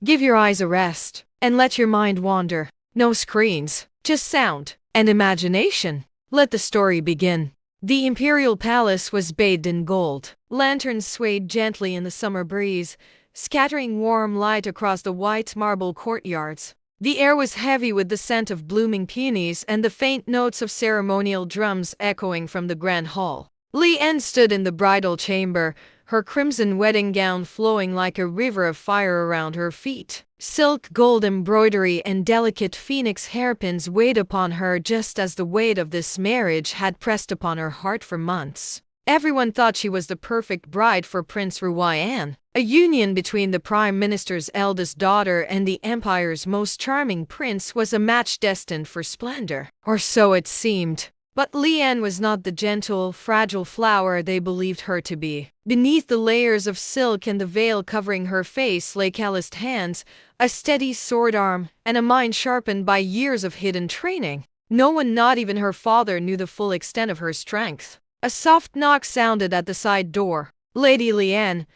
Give your eyes a rest, and let your mind wander. No screens, just sound and imagination. Let the story begin. The imperial palace was bathed in gold. Lanterns swayed gently in the summer breeze, scattering warm light across the white marble courtyards. The air was heavy with the scent of blooming peonies and the faint notes of ceremonial drums echoing from the grand hall. Lian stood in the bridal chamber, her crimson wedding gown flowing like a river of fire around her feet. Silk gold embroidery and delicate phoenix hairpins weighed upon her just as the weight of this marriage had pressed upon her heart for months. Everyone thought she was the perfect bride for Prince Ruyan. A union between the Prime Minister's eldest daughter and the Empire's most charming prince was a match destined for splendor. Or so it seemed. But Lian was not the gentle, fragile flower they believed her to be. Beneath the layers of silk and the veil covering her face lay calloused hands, a steady sword arm, and a mind sharpened by years of hidden training. No one, not even her father, knew the full extent of her strength. A soft knock sounded at the side door. "Lady Lian,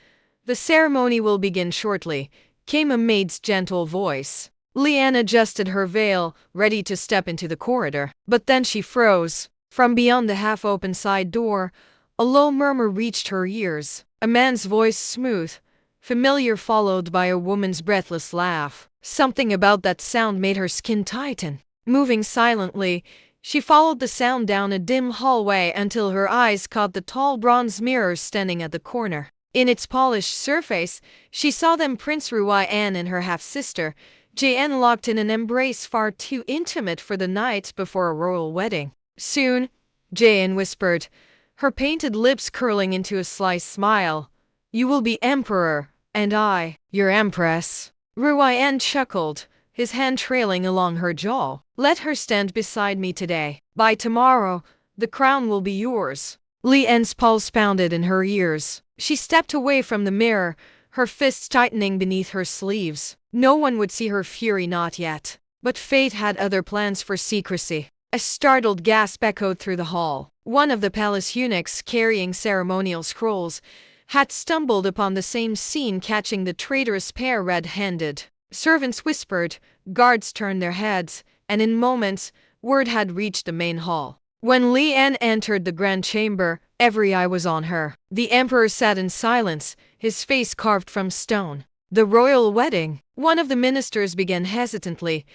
the ceremony will begin shortly," came a maid's gentle voice. Lian adjusted her veil, ready to step into the corridor. But then she froze. From beyond the half-open side door, a low murmur reached her ears. A man's voice, smooth, familiar, followed by a woman's breathless laugh. Something about that sound made her skin tighten. Moving silently, she followed the sound down a dim hallway until her eyes caught the tall bronze mirror standing at the corner. In its polished surface, she saw them Prince Ruyan and her half-sister, Jn, locked in an embrace far too intimate for the night before a royal wedding. "Soon," Jn whispered, her painted lips curling into a sly smile, "you will be emperor, and I, your empress." Ruyan chuckled, his hand trailing along her jaw. "Let her stand beside me today. By tomorrow, the crown will be yours." Lian's pulse pounded in her ears. She stepped away from the mirror, her fists tightening beneath her sleeves. No one would see her fury, not yet. But fate had other plans for secrecy. A startled gasp echoed through the hall. One of the palace eunuchs, carrying ceremonial scrolls, had stumbled upon the same scene, catching the traitorous pair red-handed. Servants whispered, guards turned their heads, and in moments, word had reached the main hall. When Lian entered the grand chamber, every eye was on her. The emperor sat in silence, his face carved from stone. "The royal wedding," one of the ministers began hesitantly,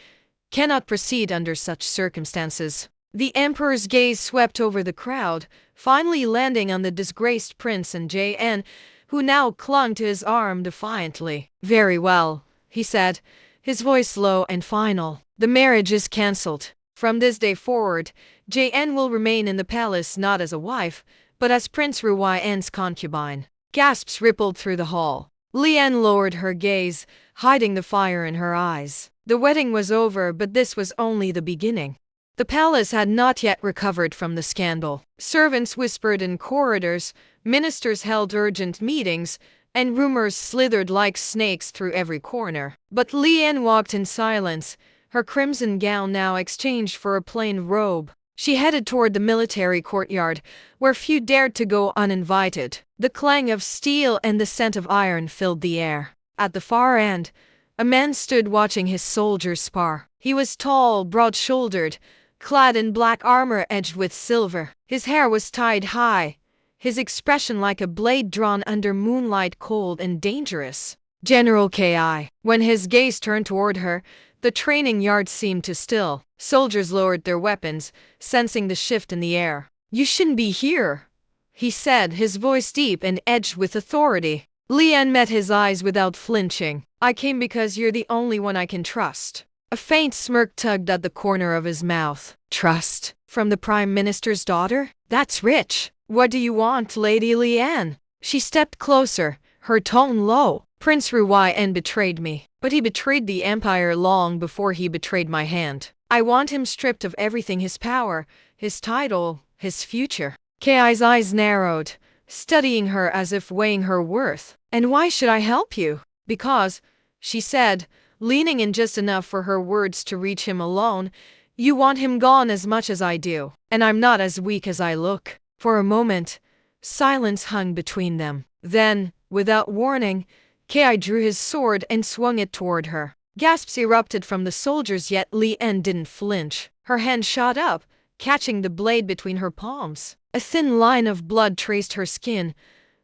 "cannot proceed under such circumstances." The emperor's gaze swept over the crowd, finally landing on the disgraced prince and Jn, who now clung to his arm defiantly. "Very well," he said, his voice low and final. "The marriage is cancelled. From this day forward, Jn will remain in the palace not as a wife, but as Prince Ruyan's concubine." Gasps rippled through the hall. Lian lowered her gaze, hiding the fire in her eyes. The wedding was over, but this was only the beginning. The palace had not yet recovered from the scandal. Servants whispered in corridors, ministers held urgent meetings, and rumors slithered like snakes through every corner. But Lian walked in silence, her crimson gown now exchanged for a plain robe. She headed toward the military courtyard, where few dared to go uninvited. The clang of steel and the scent of iron filled the air. At the far end, a man stood watching his soldiers spar. He was tall, broad-shouldered, clad in black armor edged with silver. His hair was tied high, his expression like a blade drawn under moonlight, cold and dangerous. "General Ki." When his gaze turned toward her, the training yard seemed to still. Soldiers lowered their weapons, sensing the shift in the air. "You shouldn't be here," he said, his voice deep and edged with authority. Lian met his eyes without flinching. "I came because you're the only one I can trust." A faint smirk tugged at the corner of his mouth. "Trust? From the Prime Minister's daughter? That's rich. What do you want, Lady Lian?" She stepped closer, her tone low. "Prince Ruyan betrayed me, but he betrayed the Empire long before he betrayed my hand. I want him stripped of everything: his power, his title, his future." Ki's eyes narrowed, studying her as if weighing her worth. "And why should I help you?" "Because," she said, leaning in just enough for her words to reach him alone, "you want him gone as much as I do, and I'm not as weak as I look." For a moment, silence hung between them. Then, without warning, Ki drew his sword and swung it toward her. Gasps erupted from the soldiers, yet Lien didn't flinch. Her hand shot up, catching the blade between her palms. A thin line of blood traced her skin,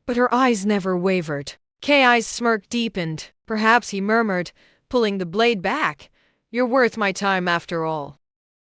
but her eyes never wavered. Ki's smirk deepened. Perhaps, he murmured, pulling the blade back. You're worth my time after all.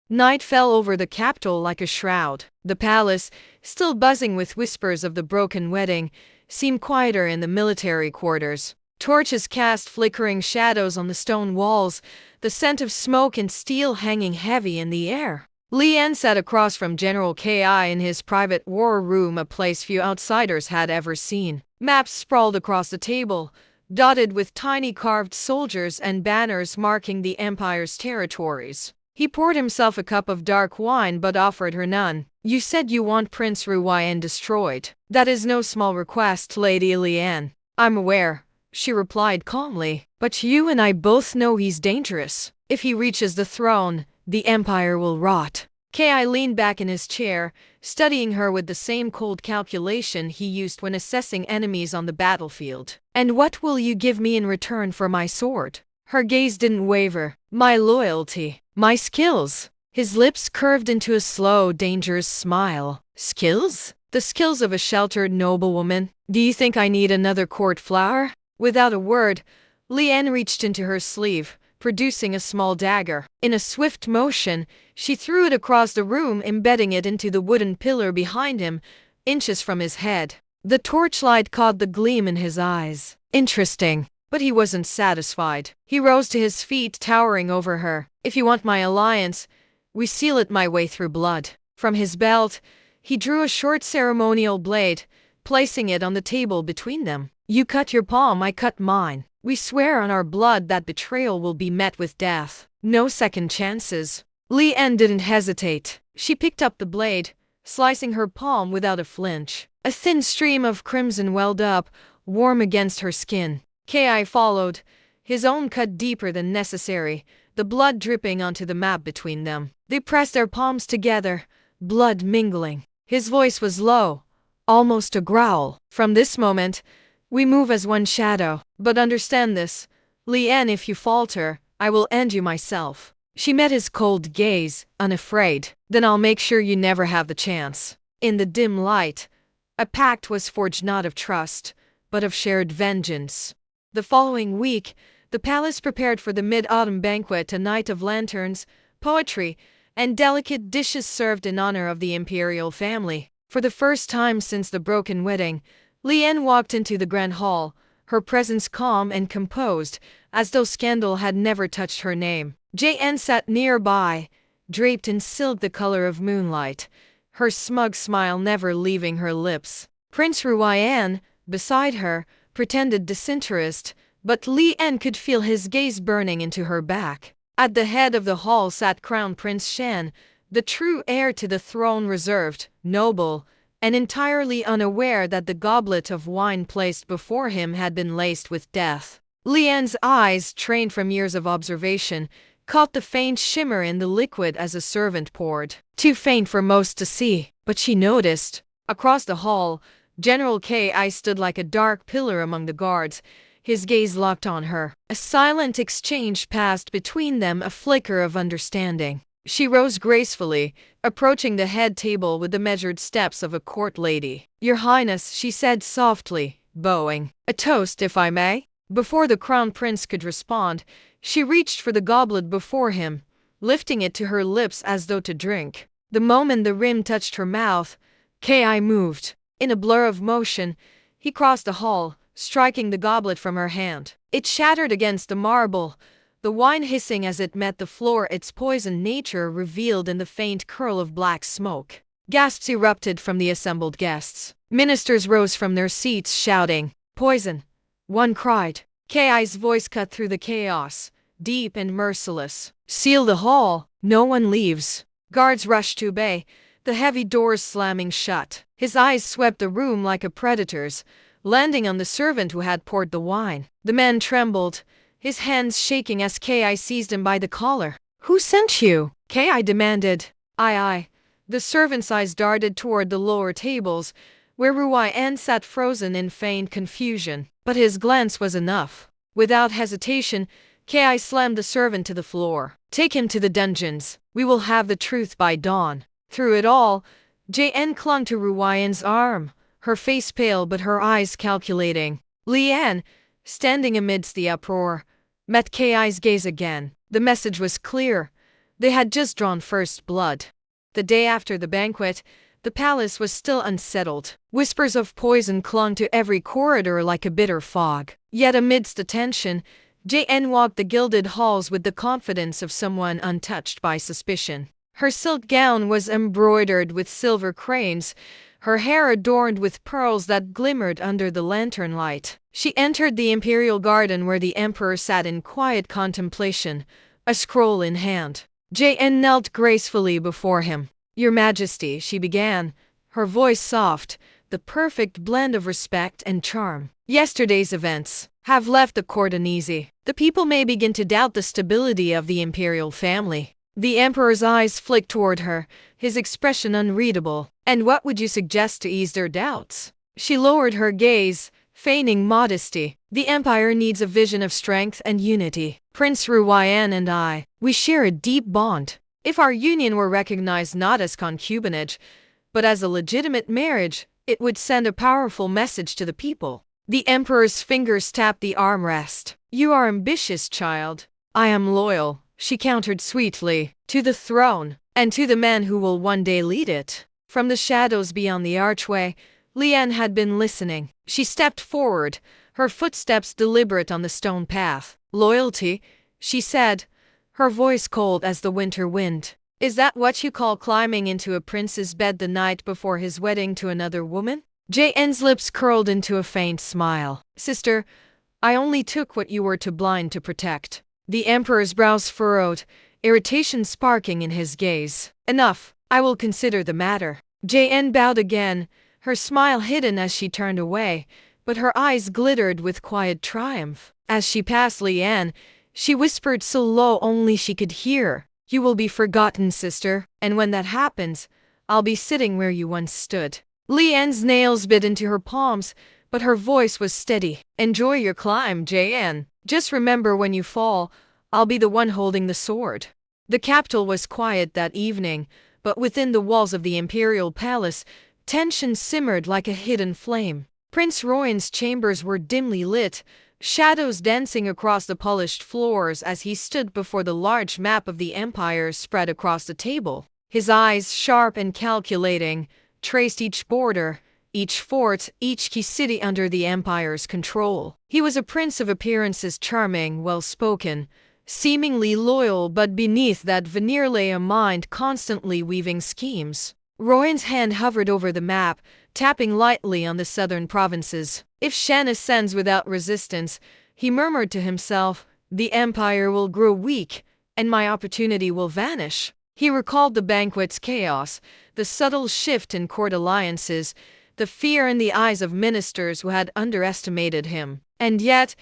Night fell over the capital like a shroud. The palace, still buzzing with whispers of the broken wedding, seemed quieter in the military quarters. Torches cast flickering shadows on the stone walls, the scent of smoke and steel hanging heavy in the air. Lien sat across from General Ki in his private war room, a place few outsiders had ever seen. Maps sprawled across the table, dotted with tiny carved soldiers and banners marking the Empire's territories. He poured himself a cup of dark wine but offered her none. You said you want Prince Ruyan destroyed. That is no small request, Lady Lien. I'm aware, she replied calmly, but you and I both know he's dangerous. If he reaches the throne, the Empire will rot. Ki leaned back in his chair, studying her with the same cold calculation he used when assessing enemies on the battlefield. And what will you give me in return for my sword? Her gaze didn't waver. My loyalty. My skills. His lips curved into a slow, dangerous smile. Skills? The skills of a sheltered noblewoman. Do you think I need another court flower? Without a word, Lien reached into her sleeve, producing a small dagger. In a swift motion, she threw it across the room, embedding it into the wooden pillar behind him, inches from his head. The torchlight caught the gleam in his eyes. Interesting. But he wasn't satisfied. He rose to his feet, towering over her. If you want my alliance, we seal it my way through blood. From his belt, he drew a short ceremonial blade, placing it on the table between them. You cut your palm, I cut mine. We swear on our blood that betrayal will be met with death. No second chances. Lien didn't hesitate. She picked up the blade, slicing her palm without a flinch. A thin stream of crimson welled up, warm against her skin. Ki followed, his own cut deeper than necessary, the blood dripping onto the map between them. They pressed their palms together, blood mingling. His voice was low, almost a growl. From this moment, we move as one shadow. But understand this, Lien, if you falter, I will end you myself. She met his cold gaze, unafraid. Then I'll make sure you never have the chance. In the dim light, a pact was forged, not of trust, but of shared vengeance. The following week, the palace prepared for the mid-autumn banquet, a night of lanterns, poetry, and delicate dishes served in honor of the imperial family. For the first time since the broken wedding, Lien walked into the grand hall, her presence calm and composed, as though scandal had never touched her name. Jn sat nearby, draped in silk the color of moonlight, her smug smile never leaving her lips. Prince Ruyan, beside her, pretended disinterest, but Lien could feel his gaze burning into her back. At the head of the hall sat Crown Prince Shen, the true heir to the throne, reserved, noble, and entirely unaware that the goblet of wine placed before him had been laced with death. Lien's eyes, trained from years of observation, caught the faint shimmer in the liquid as a servant poured. Too faint for most to see, but she noticed. Across the hall, General Ki stood like a dark pillar among the guards, his gaze locked on her. A silent exchange passed between them, a flicker of understanding. She rose gracefully, approaching the head table with the measured steps of a court lady. Your Highness, she said softly, bowing. A toast, if I may? Before the crown prince could respond, she reached for the goblet before him, lifting it to her lips as though to drink. The moment the rim touched her mouth, Ki moved. In a blur of motion, he crossed the hall, striking the goblet from her hand. It shattered against the marble, the wine hissing as it met the floor, its poisoned nature revealed in the faint curl of black smoke. Gasps erupted from the assembled guests. Ministers rose from their seats, shouting, "Poison!" One cried. Ki's voice cut through the chaos, deep and merciless. "Seal the hall! No one leaves!" Guards rushed to obey, the heavy doors slamming shut. His eyes swept the room like a predator's, landing on the servant who had poured the wine. The man trembled, his hands shaking as Ki seized him by the collar. "Who sent you?" Ki demanded. I. The servant's eyes darted toward the lower tables, where Ruyan sat frozen in feigned confusion. But his glance was enough. Without hesitation, Kai slammed the servant to the floor. Take him to the dungeons. We will have the truth by dawn. Through it all, JN clung to Ruyan's arm, her face pale but her eyes calculating. Lian, standing amidst the uproar, met Kai's gaze again. The message was clear. They had just drawn first blood. The day after the banquet, the palace was still unsettled. Whispers of poison clung to every corridor like a bitter fog. Yet amidst the tension, JN walked the gilded halls with the confidence of someone untouched by suspicion. Her silk gown was embroidered with silver cranes, her hair adorned with pearls that glimmered under the lantern light. She entered the imperial garden where the emperor sat in quiet contemplation, a scroll in hand. JN knelt gracefully before him. Your Majesty, she began, her voice soft, the perfect blend of respect and charm. Yesterday's events have left the court uneasy. The people may begin to doubt the stability of the imperial family. The emperor's eyes flicked toward her, his expression unreadable. And what would you suggest to ease their doubts? She lowered her gaze, feigning modesty. The empire needs a vision of strength and unity. Prince Ruyan and I, we share a deep bond. If our union were recognized not as concubinage, but as a legitimate marriage, it would send a powerful message to the people. The emperor's fingers tapped the armrest. You are ambitious, child. I am loyal, she countered sweetly, to the throne, and to the man who will one day lead it. From the shadows beyond the archway, Lian had been listening. She stepped forward, her footsteps deliberate on the stone path. Loyalty, she said, her voice cold as the winter wind. Is that what you call climbing into a prince's bed the night before his wedding to another woman? JN's lips curled into a faint smile. Sister, I only took what you were too blind to protect. The emperor's brows furrowed, irritation sparking in his gaze. Enough, I will consider the matter. JN bowed again, her smile hidden as she turned away, but her eyes glittered with quiet triumph. As she passed Lian, she whispered so low only she could hear. You will be forgotten, sister, and when that happens, I'll be sitting where you once stood. Lian's nails bit into her palms, but her voice was steady. Enjoy your climb, JN. Just remember when you fall, I'll be the one holding the sword. The capital was quiet that evening, but within the walls of the imperial palace, tension simmered like a hidden flame. Prince Royan's chambers were dimly lit, shadows dancing across the polished floors as he stood before the large map of the empire spread across the table. His eyes, sharp and calculating, traced each border, each fort, each key city under the empire's control. He was a prince of appearances, charming, well-spoken, seemingly loyal, but beneath that veneer lay a mind constantly weaving schemes. Royan's hand hovered over the map, tapping lightly on the southern provinces. If Shen ascends without resistance, he murmured to himself, the empire will grow weak, and my opportunity will vanish. He recalled the banquet's chaos, the subtle shift in court alliances, the fear in the eyes of ministers who had underestimated him. And yet,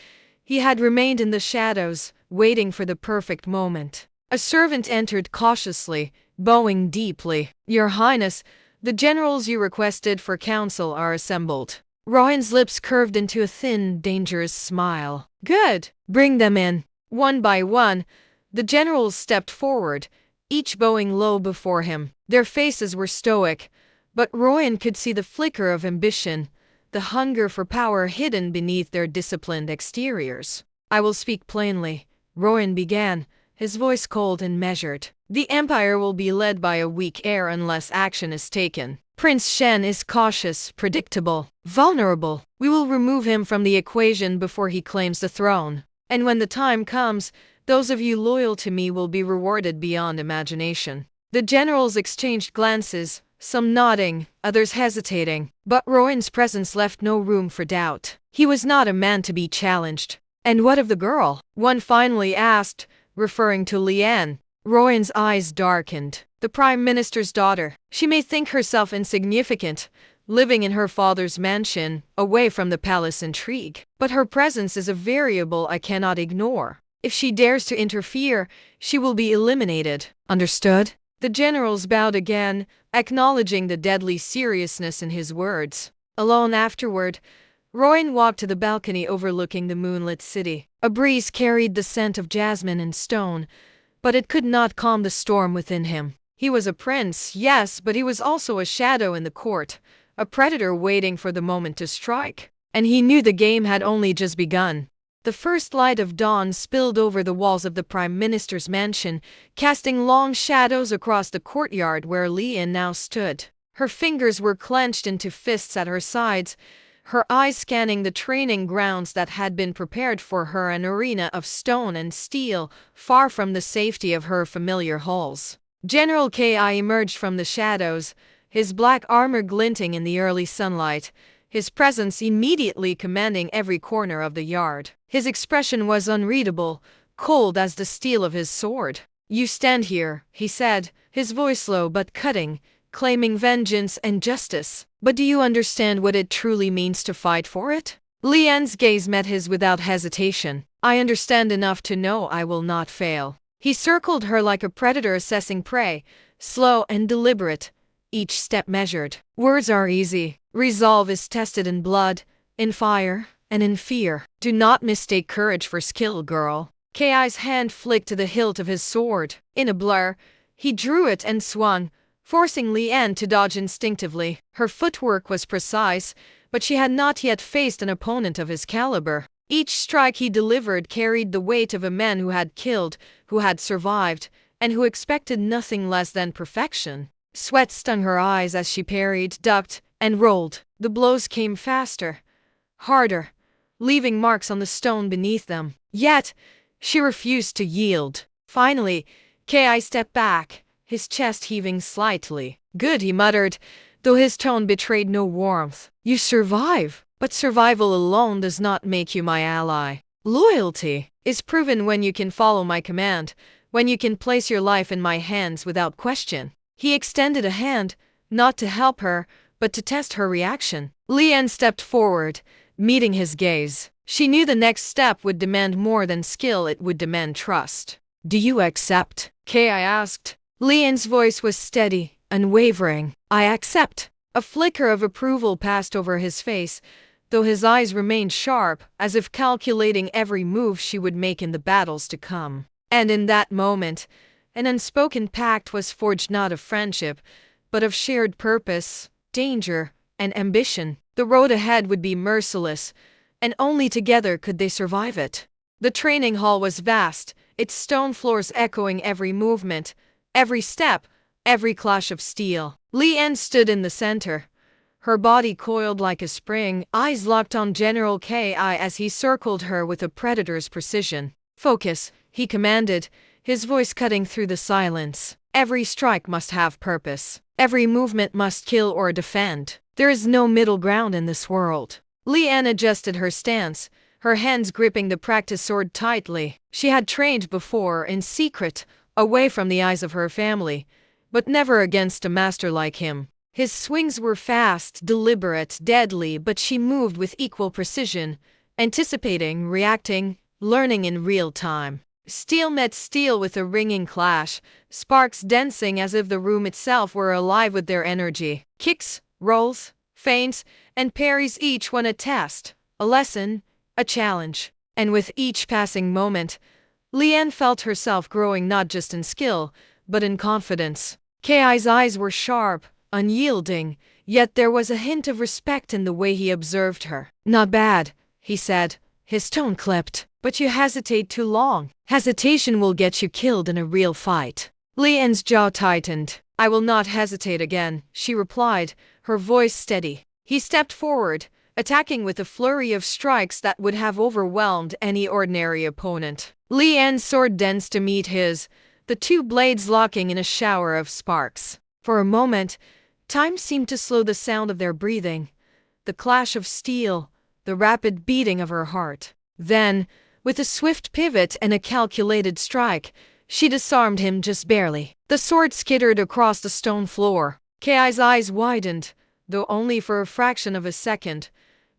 he had remained in the shadows, waiting for the perfect moment. A servant entered cautiously, bowing deeply. Your Highness, the generals you requested for council are assembled. Royan's lips curved into a thin, dangerous smile. Good. Bring them in. One by one, the generals stepped forward, each bowing low before him. Their faces were stoic, but Royan could see the flicker of ambition, the hunger for power hidden beneath their disciplined exteriors. I will speak plainly, Royan began, his voice cold and measured. The empire will be led by a weak heir unless action is taken. Prince Shen is cautious, predictable, vulnerable. We will remove him from the equation before he claims the throne. And when the time comes, those of you loyal to me will be rewarded beyond imagination. The generals exchanged glances, some nodding, others hesitating, but Royan's presence left no room for doubt. He was not a man to be challenged. And what of the girl? One finally asked, referring to Lian. Royan's eyes darkened. The Prime Minister's daughter. She may think herself insignificant, living in her father's mansion, away from the palace intrigue. But her presence is a variable I cannot ignore. If she dares to interfere, she will be eliminated. Understood? The generals bowed again, acknowledging the deadly seriousness in his words. Alone afterward, Royan walked to the balcony overlooking the moonlit city. A breeze carried the scent of jasmine and stone, but it could not calm the storm within him. He was a prince, yes, but he was also a shadow in the court, a predator waiting for the moment to strike. And he knew the game had only just begun. The first light of dawn spilled over the walls of the Prime Minister's mansion, casting long shadows across the courtyard where Lian now stood. Her fingers were clenched into fists at her sides, her eyes scanning the training grounds that had been prepared for her, an arena of stone and steel, far from the safety of her familiar halls. General Ki emerged from the shadows, his black armor glinting in the early sunlight, his presence immediately commanding every corner of the yard. His expression was unreadable, cold as the steel of his sword. "You stand here," he said, his voice low but cutting, claiming vengeance and justice. "But do you understand what it truly means to fight for it?" Lian's gaze met his without hesitation. "I understand enough to know I will not fail." He circled her like a predator assessing prey, slow and deliberate, each step measured. "Words are easy. Resolve is tested in blood, in fire, and in fear. Do not mistake courage for skill, girl." Ki's hand flicked to the hilt of his sword. In a blur, he drew it and swung, forcing Lian to dodge instinctively. Her footwork was precise, but she had not yet faced an opponent of his caliber. Each strike he delivered carried the weight of a man who had killed, who had survived, and who expected nothing less than perfection. Sweat stung her eyes as she parried, ducked, and rolled. The blows came faster, harder, leaving marks on the stone beneath them. Yet, she refused to yield. Finally, Ki stepped back, his chest heaving slightly. "Good," he muttered, though his tone betrayed no warmth. "You survive, but survival alone does not make you my ally. Loyalty is proven when you can follow my command, when you can place your life in my hands without question." He extended a hand, not to help her, but to test her reaction. Lian stepped forward, meeting his gaze. She knew the next step would demand more than skill, it would demand trust. "Do you accept?" Ki asked. Lian's voice was steady, unwavering. "I accept." A flicker of approval passed over his face, though his eyes remained sharp, as if calculating every move she would make in the battles to come. And in that moment, an unspoken pact was forged, not of friendship, but of shared purpose, danger, and ambition. The road ahead would be merciless, and only together could they survive it. The training hall was vast, its stone floors echoing every movement, every step, every clash of steel. Lian stood in the center, her body coiled like a spring, eyes locked on General Ki as he circled her with a predator's precision. "Focus," he commanded, his voice cutting through the silence. "Every strike must have purpose. Every movement must kill or defend. There is no middle ground in this world." Lian adjusted her stance, her hands gripping the practice sword tightly. She had trained before, in secret, away from the eyes of her family, but never against a master like him. His swings were fast, deliberate, deadly, but she moved with equal precision, anticipating, reacting, learning in real time. Steel met steel with a ringing clash, sparks dancing as if the room itself were alive with their energy. Kicks, rolls, feints, and parries, each one a test, a lesson, a challenge. And with each passing moment, Lian felt herself growing not just in skill, but in confidence. Ki's eyes were sharp, unyielding, yet there was a hint of respect in the way he observed her. "Not bad," he said, his tone clipped. "But you hesitate too long. Hesitation will get you killed in a real fight." Lian's jaw tightened. "I will not hesitate again," she replied, her voice steady. He stepped forward, attacking with a flurry of strikes that would have overwhelmed any ordinary opponent. Lian's sword danced to meet his, the two blades locking in a shower of sparks. For a moment, time seemed to slow, the sound of their breathing, the clash of steel, the rapid beating of her heart. Then, with a swift pivot and a calculated strike, she disarmed him just barely. The sword skittered across the stone floor. Ki's eyes widened, though only for a fraction of a second,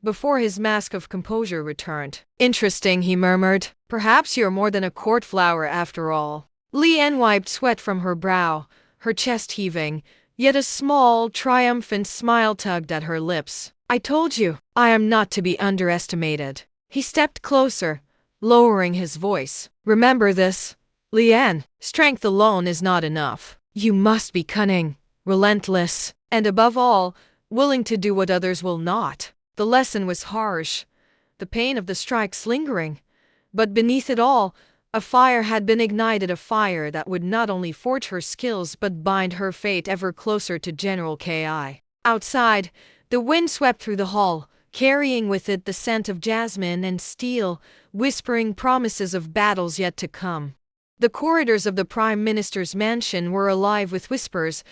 before his mask of composure returned. "Interesting," he murmured. "Perhaps you're more than a court flower after all." Lian wiped sweat from her brow, her chest heaving, yet a small, triumphant smile tugged at her lips. I told you, I am not to be underestimated. He stepped closer, lowering his voice. Remember this, Lian. Strength alone is not enough. You must be cunning, relentless, and above all, willing to do what others will not. The lesson was harsh, the pain of the strikes lingering. But beneath it all, a fire had been ignited, a fire that would not only forge her skills but bind her fate ever closer to General Ki. Outside, the wind swept through the hall, carrying with it the scent of jasmine and steel, whispering promises of battles yet to come. The corridors of the Prime Minister's mansion were alive with whispers,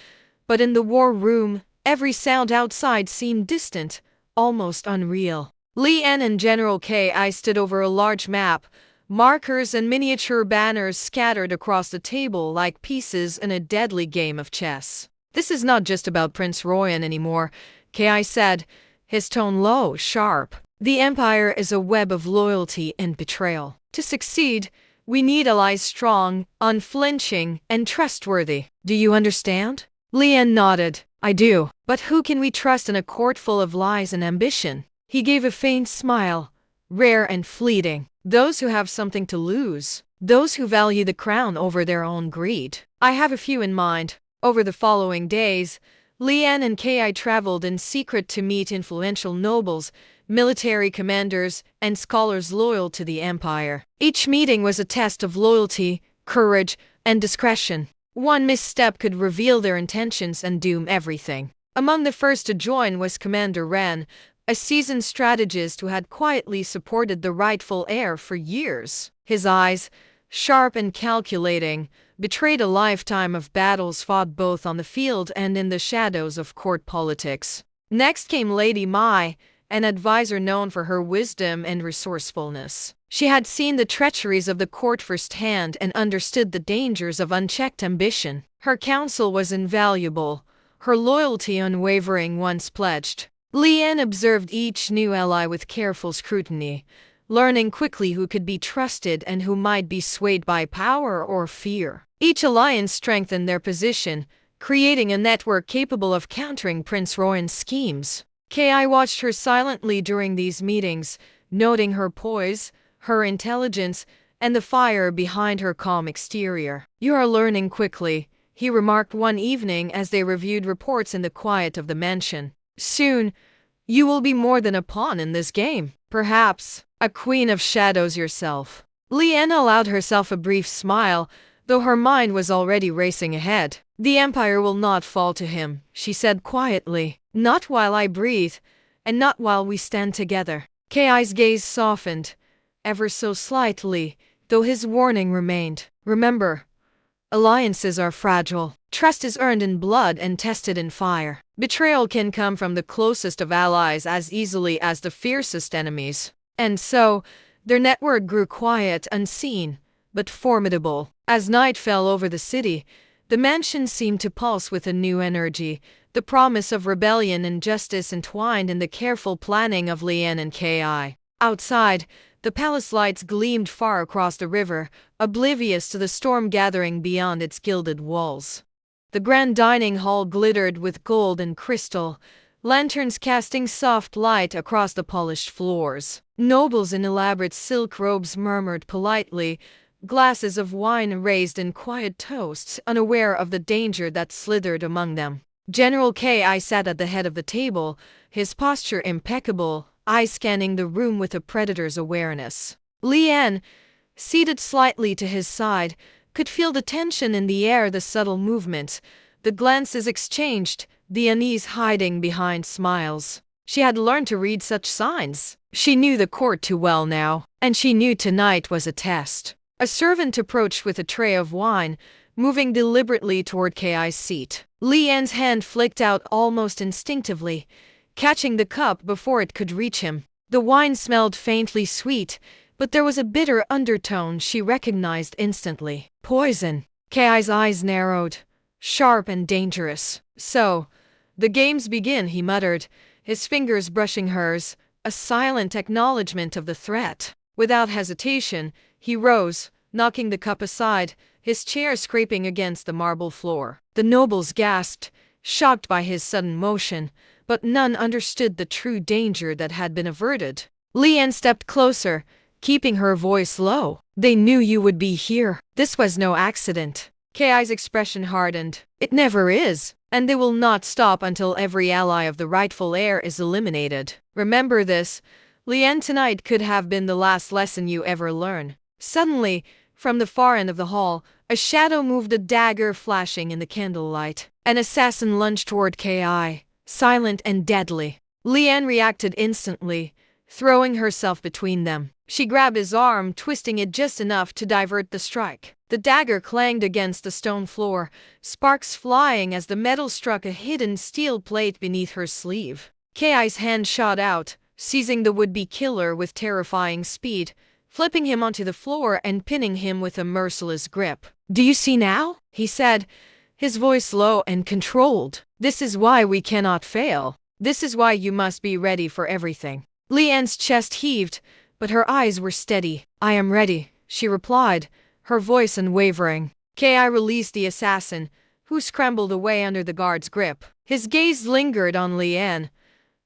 but in the war room, every sound outside seemed distant, almost unreal. Lian and General Ki stood over a large map, markers and miniature banners scattered across the table like pieces in a deadly game of chess. This is not just about Prince Royan anymore, Ki said, his tone low, sharp. The Empire is a web of loyalty and betrayal. To succeed, we need allies strong, unflinching, and trustworthy. Do you understand? Lian nodded. I do. But who can we trust in a court full of lies and ambition? He gave a faint smile, rare and fleeting. Those who have something to lose. Those who value the crown over their own greed. I have a few in mind. Over the following days, Lian and Ki traveled in secret to meet influential nobles, military commanders, and scholars loyal to the empire. Each meeting was a test of loyalty, courage, and discretion. One misstep could reveal their intentions and doom everything. Among the first to join was Commander Ren, a seasoned strategist who had quietly supported the rightful heir for years. His eyes, sharp and calculating, betrayed a lifetime of battles fought both on the field and in the shadows of court politics. Next came Lady Mai, an advisor known for her wisdom and resourcefulness. She had seen the treacheries of the court firsthand and understood the dangers of unchecked ambition. Her counsel was invaluable, her loyalty unwavering once pledged. Lian observed each new ally with careful scrutiny, learning quickly who could be trusted and who might be swayed by power or fear. Each alliance strengthened their position, creating a network capable of countering Prince Royan's schemes. Ki watched her silently during these meetings, noting her poise, her intelligence, and the fire behind her calm exterior. You are learning quickly, he remarked one evening as they reviewed reports in the quiet of the mansion. Soon, you will be more than a pawn in this game. Perhaps a queen of shadows yourself. Lian allowed herself a brief smile, though her mind was already racing ahead. The empire will not fall to him, she said quietly. Not while I breathe, and not while we stand together. Ki's gaze softened, ever so slightly, though his warning remained. Remember, alliances are fragile. Trust is earned in blood and tested in fire. Betrayal can come from the closest of allies as easily as the fiercest enemies. And so, their network grew quiet, unseen, but formidable. As night fell over the city, the mansion seemed to pulse with a new energy, the promise of rebellion and justice entwined in the careful planning of Lian and Ki. Outside, the palace lights gleamed far across the river, oblivious to the storm gathering beyond its gilded walls. The grand dining hall glittered with gold and crystal, lanterns casting soft light across the polished floors. Nobles in elaborate silk robes murmured politely, glasses of wine raised in quiet toasts, unaware of the danger that slithered among them. General Ki sat at the head of the table, his posture impeccable, eyes scanning the room with a predator's awareness. Lian, seated slightly to his side, could feel the tension in the air, the subtle movements, the glances exchanged, the unease hiding behind smiles. She had learned to read such signs. She knew the court too well now, and she knew tonight was a test. A servant approached with a tray of wine, moving deliberately toward Ki's seat. Lian's hand flicked out almost instinctively, catching the cup before it could reach him. The wine smelled faintly sweet, but there was a bitter undertone she recognized instantly. Poison. Ki's eyes narrowed, sharp and dangerous. So, the games begin, he muttered, his fingers brushing hers, a silent acknowledgement of the threat. Without hesitation, he rose, knocking the cup aside, his chair scraping against the marble floor. The nobles gasped, shocked by his sudden motion, but none understood the true danger that had been averted. Lian stepped closer, keeping her voice low. They knew you would be here. This was no accident. Ki's expression hardened. It never is, and they will not stop until every ally of the rightful heir is eliminated. Remember this. Lian, tonight could have been the last lesson you ever learn. Suddenly, from the far end of the hall, a shadow moved, a dagger flashing in the candlelight. An assassin lunged toward Ki, silent and deadly. Lian reacted instantly, throwing herself between them. She grabbed his arm, twisting it just enough to divert the strike. The dagger clanged against the stone floor, sparks flying as the metal struck a hidden steel plate beneath her sleeve. Ki's hand shot out, seizing the would-be killer with terrifying speed, flipping him onto the floor and pinning him with a merciless grip. "Do you see now?" he said, his voice low and controlled. "This is why we cannot fail. This is why you must be ready for everything." Lian's chest heaved, but her eyes were steady. "I am ready," she replied, her voice unwavering. Ki released the assassin, who scrambled away under the guard's grip. His gaze lingered on Lian,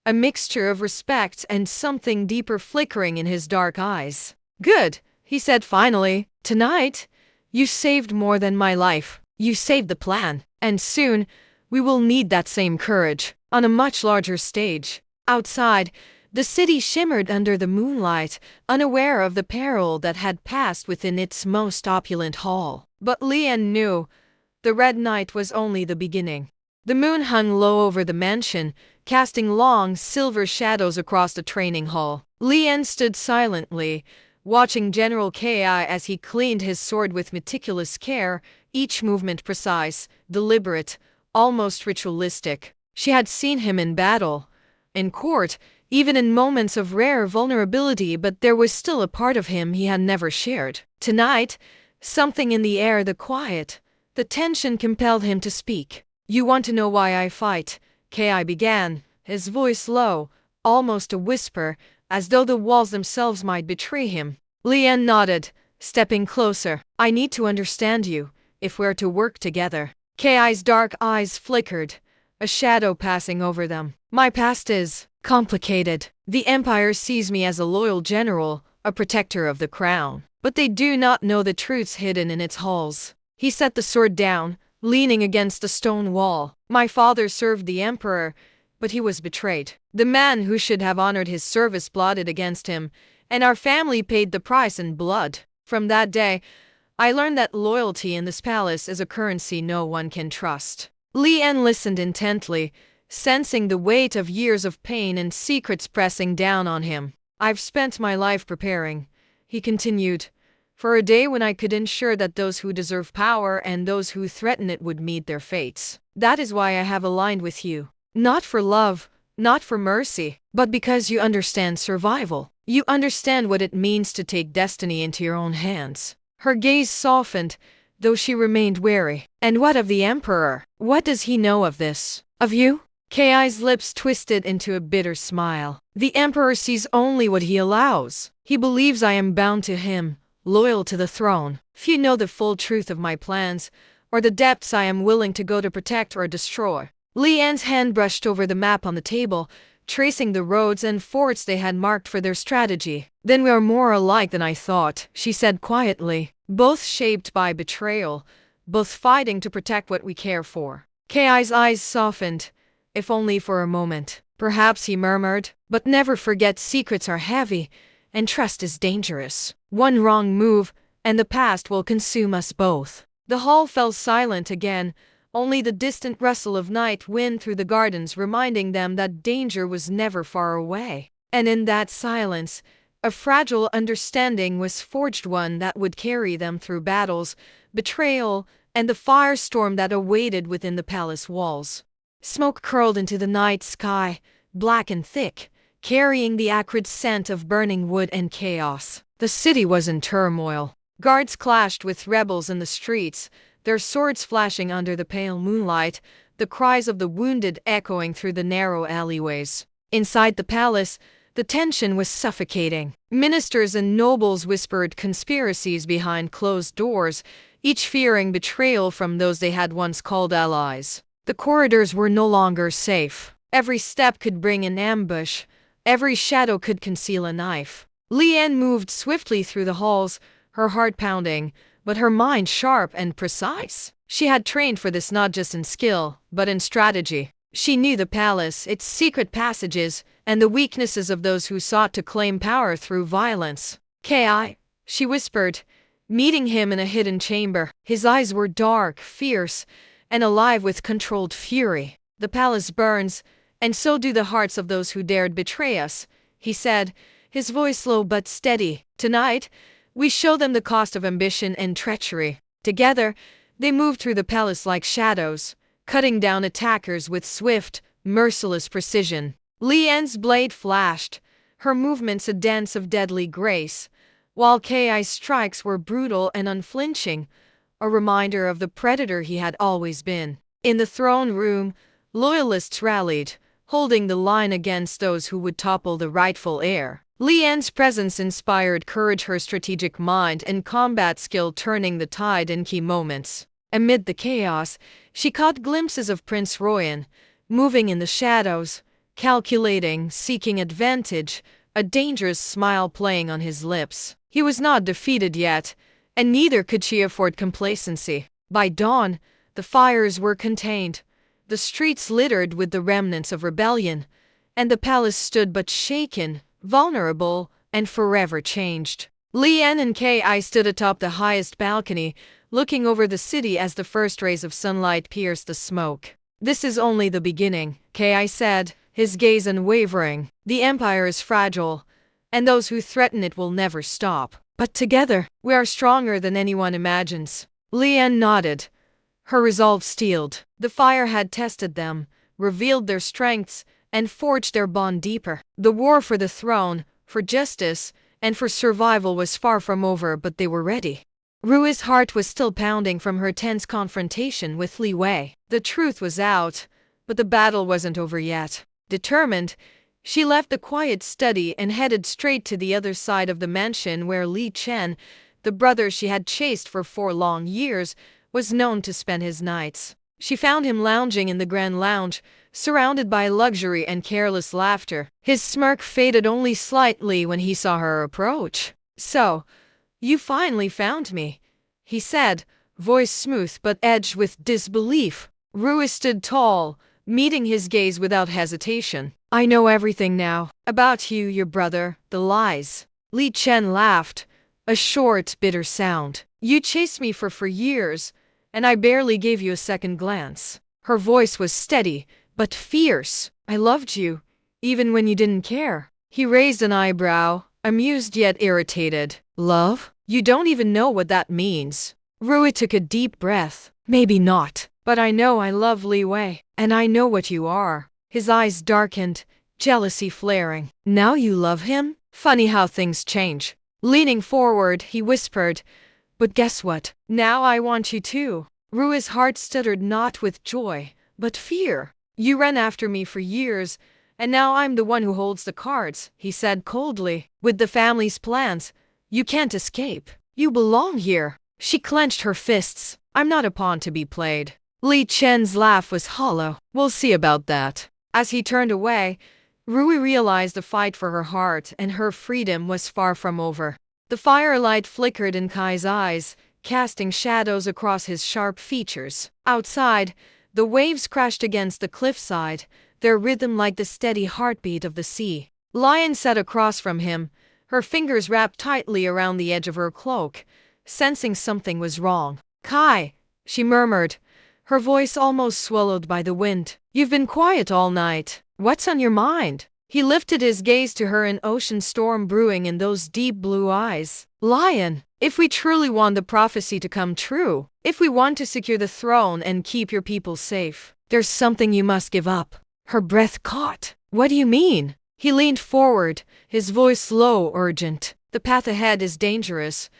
a mixture of respect and something deeper flickering in his dark eyes. "Good," he said finally. "Tonight, you saved more than my life. You saved the plan. And soon, we will need that same courage, on a much larger stage." Outside, the city shimmered under the moonlight, unaware of the peril that had passed within its most opulent hall. But Lian knew the red night was only the beginning. The moon hung low over the mansion, casting long, silver shadows across the training hall. Lian stood silently, watching General Ki as he cleaned his sword with meticulous care, each movement precise, deliberate, almost ritualistic. She had seen him in battle, in court, even in moments of rare vulnerability, but there was still a part of him he had never shared. Tonight, something in the air, the quiet, the tension compelled him to speak. "You want to know why I fight?" Ki began, his voice low, almost a whisper, as though the walls themselves might betray him. Lian nodded, stepping closer. "I need to understand you, if we're to work together." Ki's dark eyes flickered, a shadow passing over them. "My past is complicated. The Empire sees me as a loyal general, a protector of the crown. But they do not know the truths hidden in its halls." He set the sword down, leaning against a stone wall. "My father served the Emperor, but he was betrayed. The man who should have honored his service plotted against him, and our family paid the price in blood. From that day, I learned that loyalty in this palace is a currency no one can trust." Lian listened intently, sensing the weight of years of pain and secrets pressing down on him. "I've spent my life preparing," he continued, "for a day when I could ensure that those who deserve power and those who threaten it would meet their fates. That is why I have aligned with you. Not for love, not for mercy, but because you understand survival. You understand what it means to take destiny into your own hands." Her gaze softened, though she remained wary. "And what of the Emperor? What does he know of this? Of you?" Ki's lips twisted into a bitter smile. "The Emperor sees only what he allows. He believes I am bound to him, loyal to the throne. Few know the full truth of my plans, or the depths I am willing to go to protect or destroy." Lian's hand brushed over the map on the table, tracing the roads and forts they had marked for their strategy. "Then we are more alike than I thought," she said quietly. "Both shaped by betrayal, both fighting to protect what we care for." Ki's eyes softened, if only for a moment. "Perhaps," he murmured, "but never forget secrets are heavy, and trust is dangerous. One wrong move, and the past will consume us both." The hall fell silent again, only the distant rustle of night wind through the gardens reminding them that danger was never far away. And in that silence, a fragile understanding was forged, one that would carry them through battles, betrayal, and the firestorm that awaited within the palace walls. Smoke curled into the night sky, black and thick, carrying the acrid scent of burning wood and chaos. The city was in turmoil. Guards clashed with rebels in the streets, their swords flashing under the pale moonlight, the cries of the wounded echoing through the narrow alleyways. Inside the palace, the tension was suffocating. Ministers and nobles whispered conspiracies behind closed doors, each fearing betrayal from those they had once called allies. The corridors were no longer safe. Every step could bring an ambush. Every shadow could conceal a knife. Lian moved swiftly through the halls, her heart pounding, but her mind sharp and precise. She had trained for this not just in skill, but in strategy. She knew the palace, its secret passages, and the weaknesses of those who sought to claim power through violence. Ki, she whispered, meeting him in a hidden chamber. His eyes were dark, fierce, and alive with controlled fury. The palace burns, and so do the hearts of those who dared betray us, he said, his voice low but steady. Tonight, we show them the cost of ambition and treachery. Together, they moved through the palace like shadows, cutting down attackers with swift, merciless precision. Lian's blade flashed, her movements a dance of deadly grace, while Ki's strikes were brutal and unflinching, a reminder of the predator he had always been. In the throne room, loyalists rallied, holding the line against those who would topple the rightful heir. Lian's presence inspired courage, her strategic mind and combat skill turning the tide in key moments. Amid the chaos, she caught glimpses of Prince Royan, moving in the shadows, calculating, seeking advantage, a dangerous smile playing on his lips. He was not defeated yet, and neither could she afford complacency. By dawn, the fires were contained, the streets littered with the remnants of rebellion, and the palace stood but shaken, vulnerable, and forever changed. Lian and Ki stood atop the highest balcony, looking over the city as the first rays of sunlight pierced the smoke. This is only the beginning, Ki said, his gaze unwavering. The empire is fragile, and those who threaten it will never stop. But together, we are stronger than anyone imagines. Lian nodded, her resolve steeled. The fire had tested them, revealed their strengths, and forged their bond deeper. The war for the throne, for justice, and for survival was far from over, but they were ready. Rui's heart was still pounding from her tense confrontation with Li Wei. The truth was out, but the battle wasn't over yet. Determined, she left the quiet study and headed straight to the other side of the mansion where Li Chen, the brother she had chased for 4 long years, was known to spend his nights. She found him lounging in the grand lounge, surrounded by luxury and careless laughter. His smirk faded only slightly when he saw her approach. "So, you finally found me," he said, voice smooth but edged with disbelief. Rui stood tall, meeting his gaze without hesitation. "I know everything now. About you, your brother, the lies." Li Chen laughed, a short, bitter sound. "You chased me for years, and I barely gave you a second glance." Her voice was steady, but fierce. "I loved you, even when you didn't care." He raised an eyebrow, amused yet irritated. "Love? You don't even know what that means." Rui took a deep breath. "Maybe not, but I know I love Li Wei, and I know what you are." His eyes darkened, jealousy flaring. "Now you love him? Funny how things change." Leaning forward, he whispered, "But guess what? Now I want you too." Rui's heart stuttered not with joy, but fear. "You ran after me for years, and now I'm the one who holds the cards," he said coldly. "With the family's plans, you can't escape. You belong here." She clenched her fists. "I'm not a pawn to be played." Li Chen's laugh was hollow. "We'll see about that." As he turned away, Rui realized the fight for her heart and her freedom was far from over. The firelight flickered in Kai's eyes, casting shadows across his sharp features. Outside, the waves crashed against the cliffside, their rhythm like the steady heartbeat of the sea. Lian sat across from him, her fingers wrapped tightly around the edge of her cloak, sensing something was wrong. "Kai," she murmured, her voice almost swallowed by the wind. "You've been quiet all night. What's on your mind?" He lifted his gaze to her, an ocean storm brewing in those deep blue eyes. "Lion, if we truly want the prophecy to come true, if we want to secure the throne and keep your people safe, there's something you must give up." Her breath caught. "What do you mean?" He leaned forward, his voice low, urgent. "The path ahead is dangerous,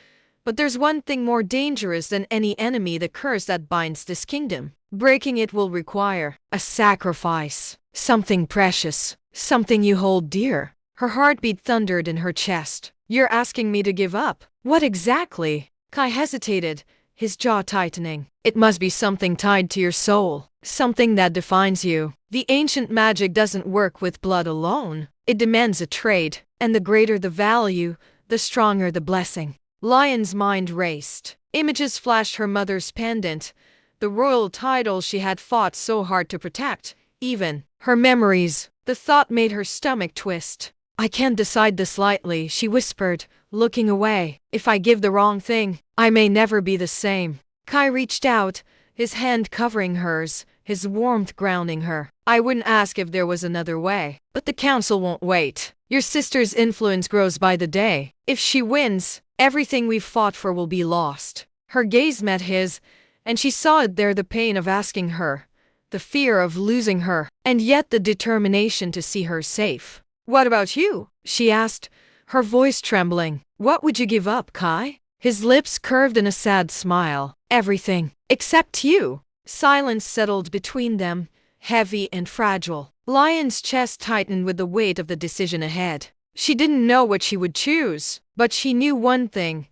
but there's one thing more dangerous than any enemy: the curse that binds this kingdom. Breaking it will require a sacrifice, something precious, something you hold dear." Her heartbeat thundered in her chest. "You're asking me to give up? What exactly?" Kai hesitated, his jaw tightening. It must be something tied to your soul, something that defines you. The ancient magic doesn't work with blood alone. It demands a trade, and the greater the value, the stronger the blessing. Lion's mind raced. Images flashed her mother's pendant, the royal title she had fought so hard to protect. Even her memories. The thought made her stomach twist. I can't decide this lightly, she whispered, looking away. If I give the wrong thing, I may never be the same. Kai reached out, his hand covering hers, his warmth grounding her. I wouldn't ask if there was another way, but the council won't wait. Your sister's influence grows by the day. If she wins, everything we've fought for will be lost. Her gaze met his, and she saw it there, the pain of asking her, the fear of losing her, and yet the determination to see her safe. What about you? She asked, her voice trembling. What would you give up, Kai? His lips curved in a sad smile. Everything, except you. Silence settled between them, heavy and fragile. Lion's chest tightened with the weight of the decision ahead. She didn't know what she would choose, but she knew one thing.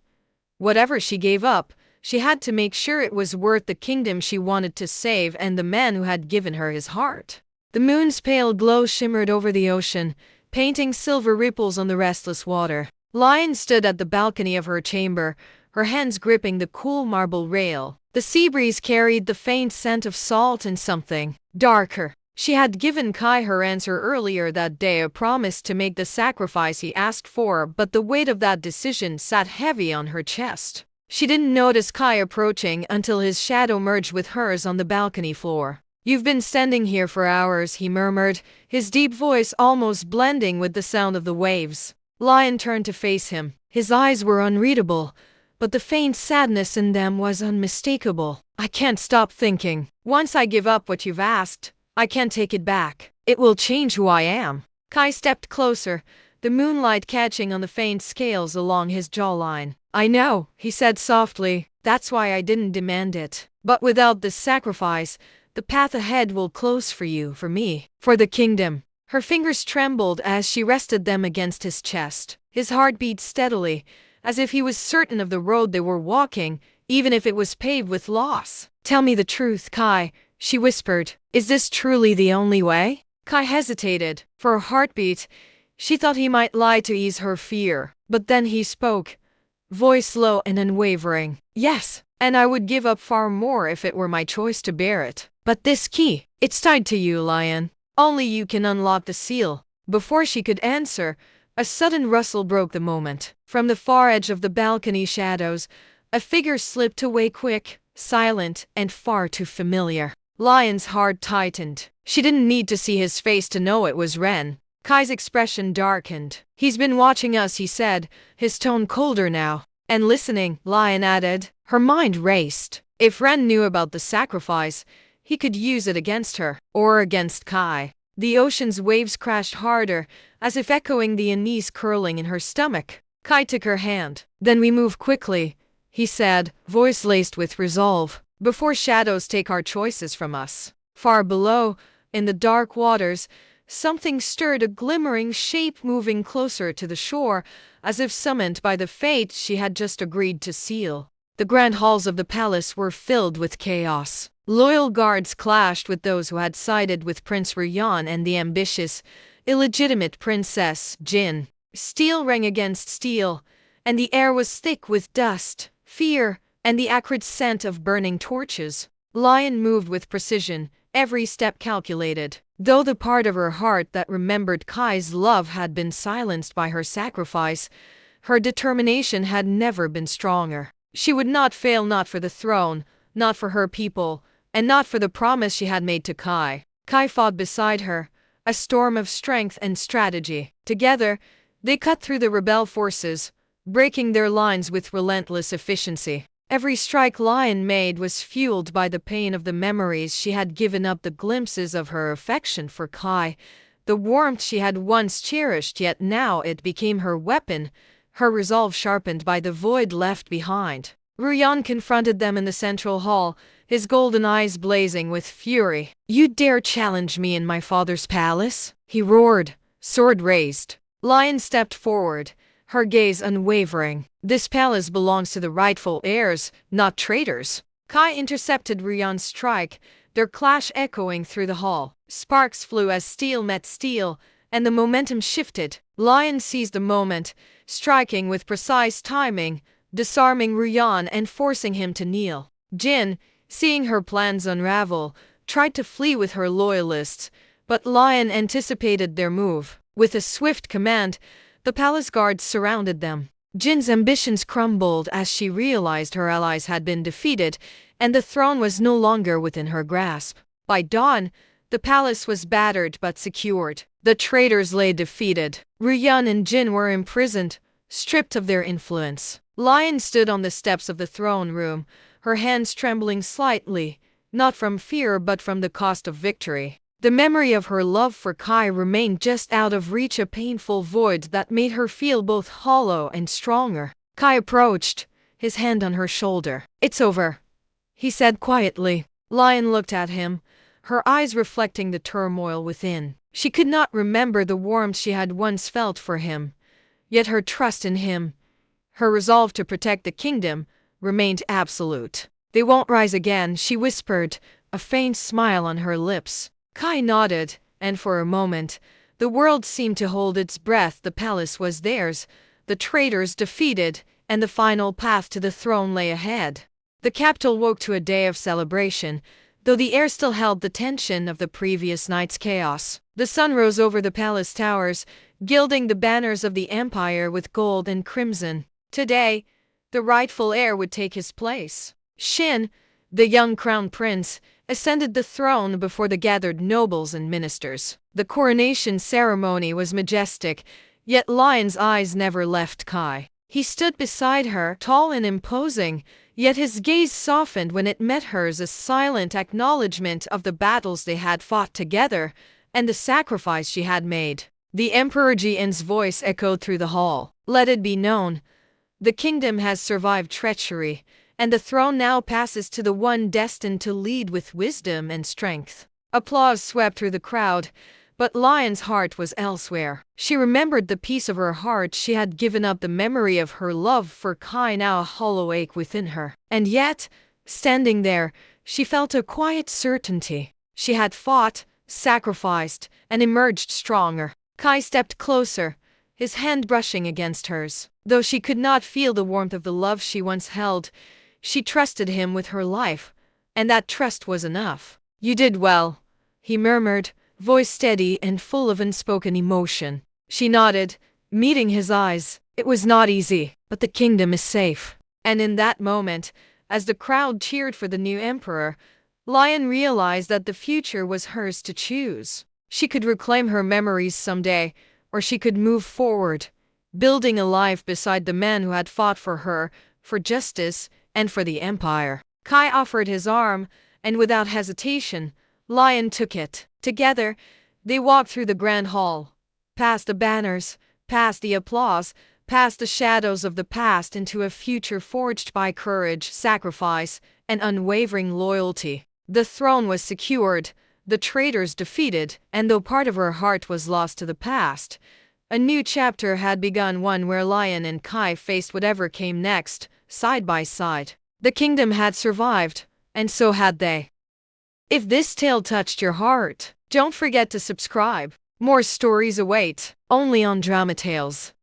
Whatever she gave up, she had to make sure it was worth the kingdom she wanted to save and the man who had given her his heart. The moon's pale glow shimmered over the ocean, painting silver ripples on the restless water. Lion stood at the balcony of her chamber, her hands gripping the cool marble rail. The sea breeze carried the faint scent of salt and something darker. She had given Kai her answer earlier that day, a promise to make the sacrifice he asked for, but the weight of that decision sat heavy on her chest. She didn't notice Kai approaching until his shadow merged with hers on the balcony floor. You've been standing here for hours, he murmured, his deep voice almost blending with the sound of the waves. Lion turned to face him. His eyes were unreadable, but the faint sadness in them was unmistakable. I can't stop thinking. Once I give up what you've asked, I can't take it back. It will change who I am. Kai stepped closer, the moonlight catching on the faint scales along his jawline. I know, he said softly, that's why I didn't demand it. But without this sacrifice, the path ahead will close for you, for me, for the kingdom. Her fingers trembled as she rested them against his chest. His heart beat steadily, as if he was certain of the road they were walking, even if it was paved with loss. Tell me the truth, Kai, she whispered. Is this truly the only way? Kai hesitated. For a heartbeat, she thought he might lie to ease her fear. But then he spoke, voice low and unwavering. Yes, and I would give up far more if it were my choice to bear it. But this key, it's tied to you, Lion. Only you can unlock the seal. Before she could answer, a sudden rustle broke the moment. From the far edge of the balcony shadows, a figure slipped away, quick, silent, and far too familiar. Lion's heart tightened. She didn't need to see his face to know it was Ren. Kai's expression darkened. He's been watching us, he said, his tone colder now. And listening, Lion added. Her mind raced. If Ren knew about the sacrifice, he could use it against her, or against Kai. The ocean's waves crashed harder, as if echoing the unease curling in her stomach. Kai took her hand. Then we move quickly, he said, voice laced with resolve, before shadows take our choices from us. Far below, in the dark waters, something stirred, a glimmering shape moving closer to the shore, as if summoned by the fate she had just agreed to seal. The grand halls of the palace were filled with chaos. Loyal guards clashed with those who had sided with Prince Ruyan and the ambitious, illegitimate Princess Jin. Steel rang against steel, and the air was thick with dust, fear, and the acrid scent of burning torches. Lion moved with precision, every step calculated. Though the part of her heart that remembered Kai's love had been silenced by her sacrifice, her determination had never been stronger. She would not fail, not for the throne, not for her people, and not for the promise she had made to Kai. Kai fought beside her, a storm of strength and strategy. Together, they cut through the rebel forces, breaking their lines with relentless efficiency. Every strike Lion made was fueled by the pain of the memories she had given up, the glimpses of her affection for Kai, the warmth she had once cherished, yet now it became her weapon, her resolve sharpened by the void left behind. Ruyan confronted them in the central hall, his golden eyes blazing with fury. You dare challenge me in my father's palace? He roared, sword raised. Lion stepped forward, her gaze unwavering. "This palace belongs to the rightful heirs, not traitors." Kai intercepted Ryan's strike, their clash echoing through the hall. Sparks flew as steel met steel, and the momentum shifted. Lion seized the moment, striking with precise timing, disarming Ryan and forcing him to kneel. Jin, seeing her plans unravel, tried to flee with her loyalists, but Lion anticipated their move. With a swift command, the palace guards surrounded them. Jin's ambitions crumbled as she realized her allies had been defeated, and the throne was no longer within her grasp. By dawn, the palace was battered but secured. The traitors lay defeated. Ryan and Jin were imprisoned, stripped of their influence. Lion stood on the steps of the throne room, her hands trembling slightly, not from fear but from the cost of victory. The memory of her love for Kai remained just out of reach, a painful void that made her feel both hollow and stronger. Kai approached, his hand on her shoulder. "It's over," he said quietly. Lion looked at him, her eyes reflecting the turmoil within. She could not remember the warmth she had once felt for him, yet her trust in him, her resolve to protect the kingdom, remained absolute. "They won't rise again," she whispered, a faint smile on her lips. Kai nodded, and for a moment, the world seemed to hold its breath. The palace was theirs, the traitors defeated, and the final path to the throne lay ahead. The capital woke to a day of celebration, though the air still held the tension of the previous night's chaos. The sun rose over the palace towers, gilding the banners of the empire with gold and crimson. Today, the rightful heir would take his place. Shin, the young crown prince, ascended the throne before the gathered nobles and ministers. The coronation ceremony was majestic, yet Lion's eyes never left Kai. He stood beside her, tall and imposing, yet his gaze softened when it met hers, a silent acknowledgement of the battles they had fought together and the sacrifice she had made. The Emperor Jian's voice echoed through the hall. "Let it be known, the kingdom has survived treachery, and the throne now passes to the one destined to lead with wisdom and strength." Applause swept through the crowd, but Lion's heart was elsewhere. She remembered the piece of her heart she had given up, the memory of her love for Kai, now a hollow ache within her. And yet, standing there, she felt a quiet certainty. She had fought, sacrificed, and emerged stronger. Kai stepped closer, his hand brushing against hers. Though she could not feel the warmth of the love she once held, she trusted him with her life, and that trust was enough. "You did well," he murmured, voice steady and full of unspoken emotion. She nodded, meeting his eyes. "It was not easy, but the kingdom is safe." And in that moment, as the crowd cheered for the new emperor, Lion realized that the future was hers to choose. She could reclaim her memories someday, or she could move forward, building a life beside the man who had fought for her, for justice, and for the empire. Kai offered his arm, and without hesitation, Lion took it. Together, they walked through the grand hall, past the banners, past the applause, past the shadows of the past, into a future forged by courage, sacrifice, and unwavering loyalty. The throne was secured, the traitors defeated, and though part of her heart was lost to the past, a new chapter had begun, one where Lion and Kai faced whatever came next, side by side. The kingdom had survived, and so had they. If this tale touched your heart, don't forget to subscribe. More stories await, only on Drama Tales.